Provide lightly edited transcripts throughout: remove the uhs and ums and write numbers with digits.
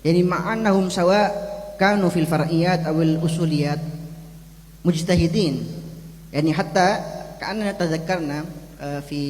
Yani ma'annahum sawa kanu fil far'iyat awil usuliyat mujtahidin. Yani hatta ka'anna tadhakkarna fi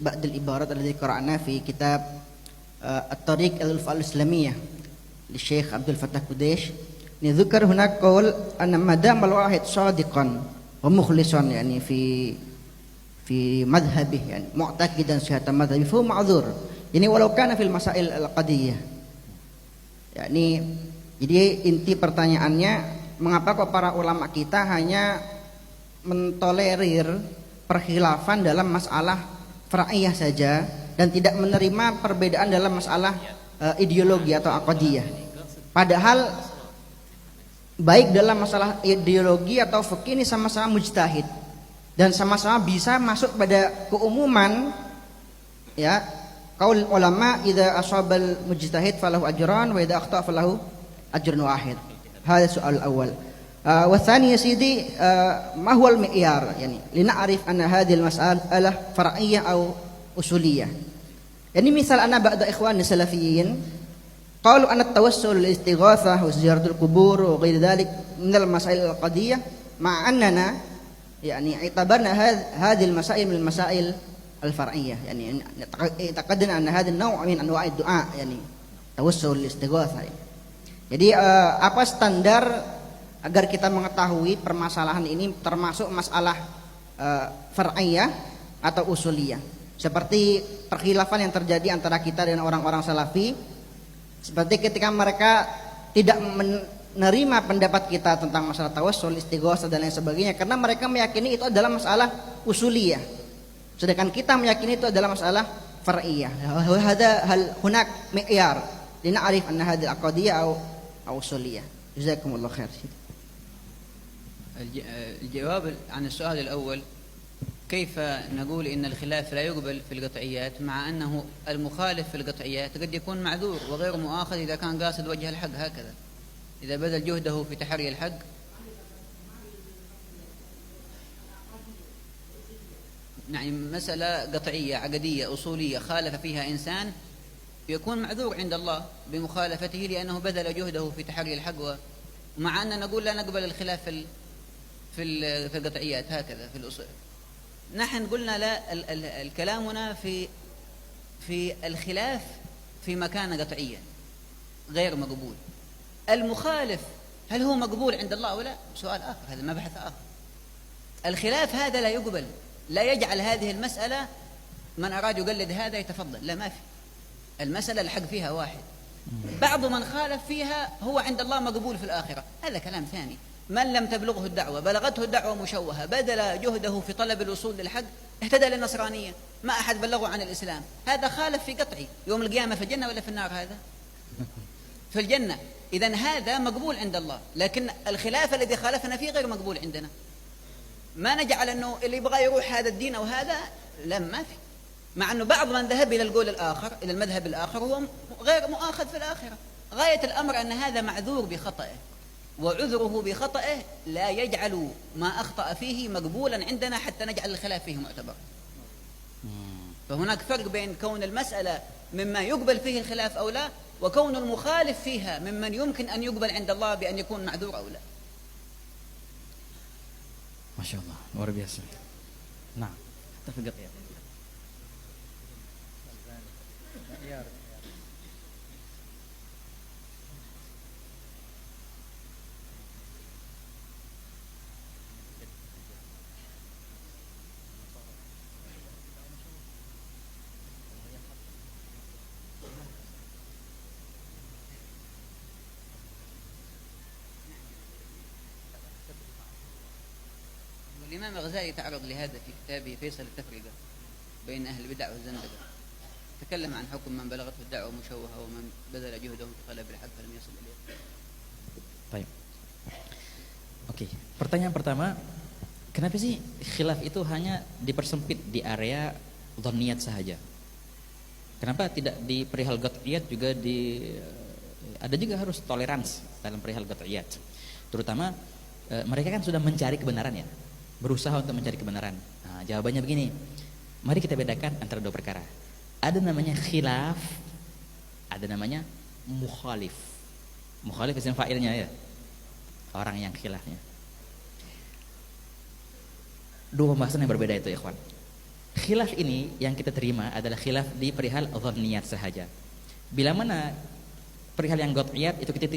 ba'd al-ibarat allati qara'na fi kitab at-tariq al-islamiyah li Syekh Abdul Fattah Qudaish. Ni dzukar hunak qaul anna madam al-wahid shadiqan wa mukhlishan yani fi madhhabih yani mu'taqidan sihhat madhhabi fa ma'dzur. Yani walau kana fil masail al-qadiyah. Yakni jadi inti pertanyaannya, mengapa kok para ulama kita hanya mentolerir perkhilafan dalam masalah far'iyah saja dan tidak menerima perbedaan dalam masalah ideologi atau aqidiyah. Padahal baik dalam masalah ideologi atau fikih ini sama-sama mujtahid dan sama-sama bisa masuk pada keumuman ya. Qaul ulama idza ashabal mujtahid falahu ajran wa idza akhta falahu ajrun wahid. Hadha soal awal. Wa tsani ya sidi ma huwa al-mi'yar yani lina'rif anna hadhihi al-mas'alah far'iyyah aw usuliyah. Yani misal ana ba'da ikhwani salafiyyin qalu anna at-tawassul lil-istighatsah wa ziyaratul qubur wa ghayr dhalik min al-masail al-qadiyyah ma'a annana yani i'tabarna hadhihi al-masail min al-masail الفرعية يعني اعتقدنا أن هذا النوع من أنواع الدعاء يعني توسل الاستغاثة. Jadi apa standar agar kita mengetahui permasalahan ini termasuk masalah far'iyah atau usuliyah, seperti perkhilafan yang terjadi antara kita dan orang-orang salafi, seperti ketika mereka tidak menerima pendapat kita tentang masalah tawassul, istighatsah dan lain sebagainya karena mereka meyakini itu adalah masalah usuliyah. Sedangkan kita meyakini itu adalah masalah far'iyah. Hada hal hunak mi'yar lina'rif anna hadhihi al-aqdiyah أو usuliyah. جزاكم الله خير. الجواب عن السؤال الأول، كيف نقول إن الخلاف لا يقبل في القطعيات مع أنه المخالف في القطعيات قد يكون معذور وغير مؤاخذ إذا كان قاصد وجه الحق، هكذا إذا بذل جهده في تحري الحق. يعني مسألة قطعية عقدية أصولية خالف فيها إنسان يكون معذور عند الله بمخالفته لأنه بذل جهده في تحري الحق، ومع أن نقول لا نقبل الخلاف في القطعيات هكذا في الأصول. نحن قلنا لا، كلامنا في الخلاف في مكان قطعيا غير مقبول. المخالف هل هو مقبول عند الله ولا؟ سؤال آخر، هذا مبحث آخر. الخلاف هذا لا يقبل، لا يجعل هذه المسألة من أراد يقلد هذا يتفضل، لا، ما في. المسألة الحق فيها واحد، بعض من خالف فيها هو عند الله مقبول في الآخرة، هذا كلام ثاني. من لم تبلغه الدعوة، بلغته الدعوة مشوهة، بذل جهده في طلب الوصول للحق، اهتدى للنصرانية، ما أحد بلغه عن الإسلام، هذا خالف في قطعي. يوم القيامة في الجنة ولا في النار؟ هذا في الجنة. إذن هذا مقبول عند الله، لكن الخلاف الذي خالفنا فيه غير مقبول عندنا. ما نجعل أنه اللي يبغى يروح هذا الدين أو هذا، لا، ما في. مع أنه بعض من ذهب إلى القول الآخر، إلى المذهب الآخر، هو غير مؤاخذ في الآخرة. غاية الأمر أن هذا معذور بخطئه، وعذره بخطئه لا يجعل ما أخطأ فيه مقبولا عندنا حتى نجعل الخلاف فيه معتبر. فهناك فرق بين كون المسألة مما يقبل فيه الخلاف أو لا، وكون المخالف فيها ممن يمكن أن يقبل عند الله بأن يكون معذور أو لا. Masya Allah, luar biasa. Nah, tafadhal ya. الإمام الغزالي تعرض لهذا في كتابه فيصل التفرقة بين أهل البدع والزندقة، تكلم عن حكم من بلغته الدعوة مشوهة ومن بذل جهده في طلب الحق فلم يصل إليه. Baik. Oke, pertanyaan pertama, kenapa sih khilaf itu hanya dipersempit di area dhanniyat saja? Kenapa tidak di perihal qat'iyat juga ada juga harus toleransi dalam perihal qat'iyat? Terutama mereka kan sudah mencari kebenaran ya, berusaha untuk mencari kebenaran. Nah, jawabannya begini, mari kita bedakan antara dua perkara. Ada namanya khilaf, ada namanya mukhalif. Mukhalif isim fa'ilnya ya. Orang yang khilafnya. Dua pembahasan yang berbeda itu, ikhwan. Khilaf ini yang kita terima adalah khilaf di perihal dhanniyat sahaja. Bila mana perihal yang qat'iyat itu kita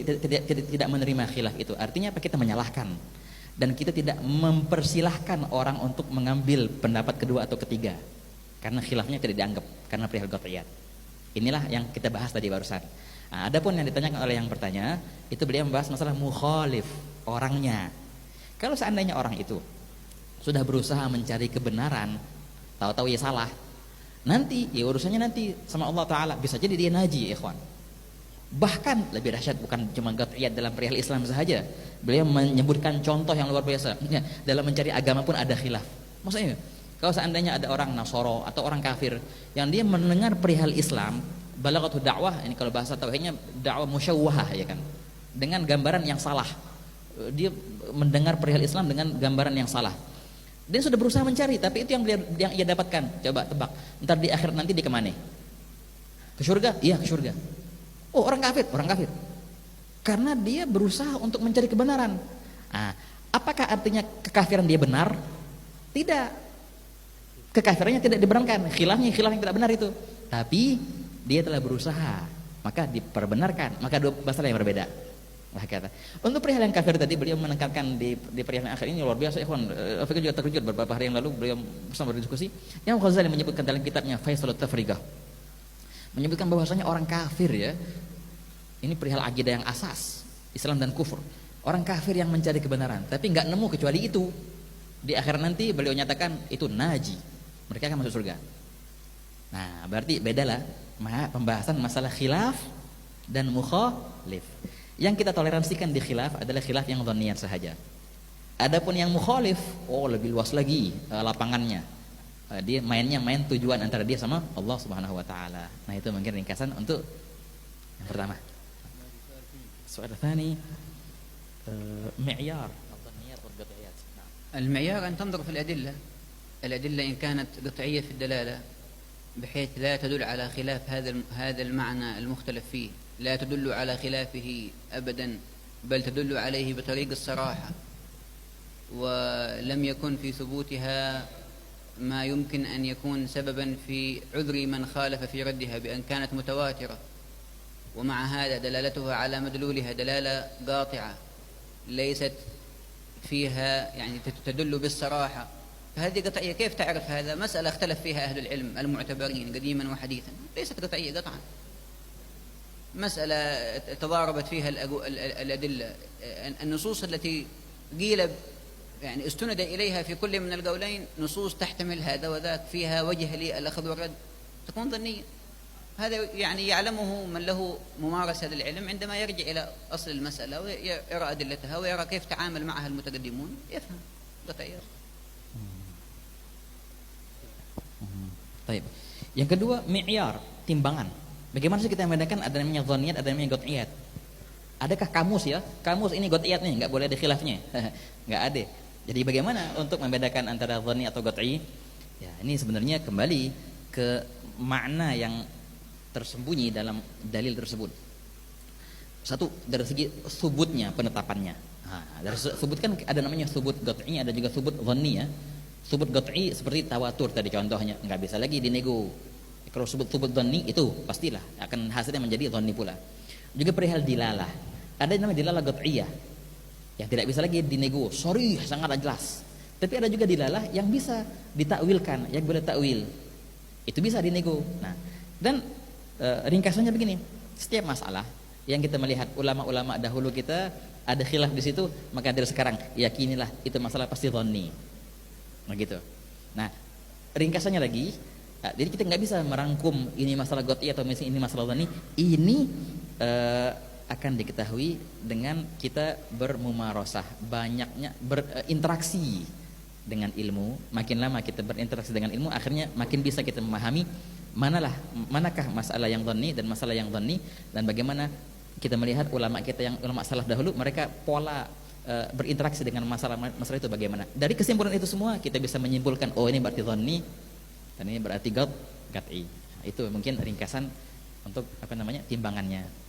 tidak menerima khilaf itu. Artinya apa? Kita menyalahkan dan kita tidak mempersilahkan orang untuk mengambil pendapat kedua atau ketiga. Karena khilafnya tidak dianggap karena perihal qat'iyat. Inilah yang kita bahas tadi barusan. Nah, adapun yang ditanyakan oleh yang bertanya, itu beliau membahas masalah mukhalif, orangnya. Kalau seandainya orang itu sudah berusaha mencari kebenaran, tahu-tahu ya salah, nanti ya urusannya nanti sama Allah Ta'ala. Bisa jadi dia naji, ikhwan. Bahkan lebih dahsyat, bukan cuma qat'iyat dalam perihal Islam saja. Beliau menyebutkan contoh yang luar biasa. Dalam mencari agama pun ada khilaf. Maksudnya, kalau seandainya ada orang Nasoro atau orang kafir yang dia mendengar perihal Islam, balagatu dakwah, ini kalau bahasa tauhidnya dakwah musyawwahah, ya kan, dengan gambaran yang salah. Dia mendengar perihal Islam dengan gambaran yang salah. Dia sudah berusaha mencari, tapi itu yang ia dapatkan. Coba tebak, ntar di akhir nanti dia kemana? Ke surga? Iya, ke surga. Oh, orang kafir, orang kafir. Karena dia berusaha untuk mencari kebenaran. Nah, apakah artinya kekafiran dia benar? Tidak. Kekafirannya tidak dibenarkan, khilaf yang tidak benar itu. Tapi dia telah berusaha, maka diperbenarkan. Maka dua masalah yang berbeda. Lah kata. Untuk perihal yang kafir tadi beliau menekankan di perihal yang akhir ini luar biasa, ikhwan. Fikir juga terkejut beberapa hari yang lalu beliau bersama berdiskusi. Yang Ghazali menyebutkan dalam kitabnya Faisalut Tafriqah, menyebutkan bahwasanya orang kafir ya, ini perihal akidah yang asas, Islam dan kufur. Orang kafir yang mencari kebenaran, tapi nggak nemu kecuali itu. Di akhir nanti beliau nyatakan itu naji, mereka akan masuk surga. Nah, berarti bedalah pembahasan masalah khilaf dan mukhalif. Yang kita toleransikan di khilaf adalah khilaf yang dhanniyat sahaja. Adapun yang mukhalif, oh lebih luas lagi lapangannya. Dia main tujuan antara dia sama Allah Subhanahu wa taala. Nah, itu mungkin ringkasan untuk yang pertama. Soal tsani معيار الظنيات والقطعيات. المعيار أن تنظر في الأدلة إن كانت قطعية في الدلالة بحيث لا تدل على خلاف هذا المعنى المختلف فيه، لا تدل على خلافه أبدا، بل تدل عليه بطريق الصراحة، ولم يكن في ثبوتها ما يمكن أن يكون سببا في عذر من خالف في ردها بأن كانت متواترة، ومع هذا دلالتها على مدلولها دلالة قاطعة ليست فيها يعني تدل بالصراحة، فهذه قطعية. كيف تعرف هذا؟ مسألة اختلف فيها أهل العلم المعتبرين قديما وحديثا، ليست قطعية قطعا. مسألة تضاربت فيها الأدلة، النصوص التي قيل يعني استند إليها في كل من القولين نصوص تحتمل هذا وذاك، فيها وجه للأخذ والرد، تكون ظنية. هذا يعني يعلمه من له ممارسة للعلم عندما يرجع إلى أصل المسألة ويرى أدلتها ويرى كيف تعامل معها المتقدمون، يفهم قطعية. Baik. Yang kedua, mi'yar, timbangan. Bagaimana sih kita membedakan ada namanya dhanniyat, ada namanya qat'iyat? Adakah kamus ya? Kamus ini qat'iyat nih, enggak boleh ada khilafnya. Enggak ada. Jadi bagaimana untuk membedakan antara dhanni atau qat'i? Ya, ini sebenarnya kembali ke makna yang tersembunyi dalam dalil tersebut. Satu, dari segi subutnya, penetapannya. Nah, dari subut kan ada namanya subut qat'i, ada juga subut dhanni ya. Subut qat'i seperti tawatur tadi contohnya, enggak bisa lagi dinego. Kalau subut dhanni itu pastilah akan hasilnya menjadi dhanni pula. Juga perihal dilalah. Ada yang namanya dilalah qat'iyah yang tidak bisa lagi dinego, sorry sangat jelas. Tapi ada juga dilalah yang bisa ditakwilkan, yang boleh takwil. Itu bisa dinego. Nah, dan ringkasannya begini, setiap masalah yang kita melihat ulama-ulama dahulu kita ada khilaf di situ, maka dari sekarang yakinilah itu masalah pasti dhanni. Begitu. Nah, ringkasannya lagi, jadi kita nggak bisa merangkum ini masalah qat'i atau ini masalah dhanni. Ini akan diketahui dengan kita bermumarasah, banyaknya berinteraksi dengan ilmu. Makin lama kita berinteraksi dengan ilmu, akhirnya makin bisa kita memahami manakah masalah yang dhanni dan masalah yang dhanni, dan bagaimana kita melihat ulama kita yang ulama salaf dahulu, mereka pola berinteraksi dengan masalah itu bagaimana. Dari kesimpulan itu semua kita bisa menyimpulkan, oh ini berarti dhanni dan ini berarti qat'i. Itu mungkin ringkasan untuk timbangannya.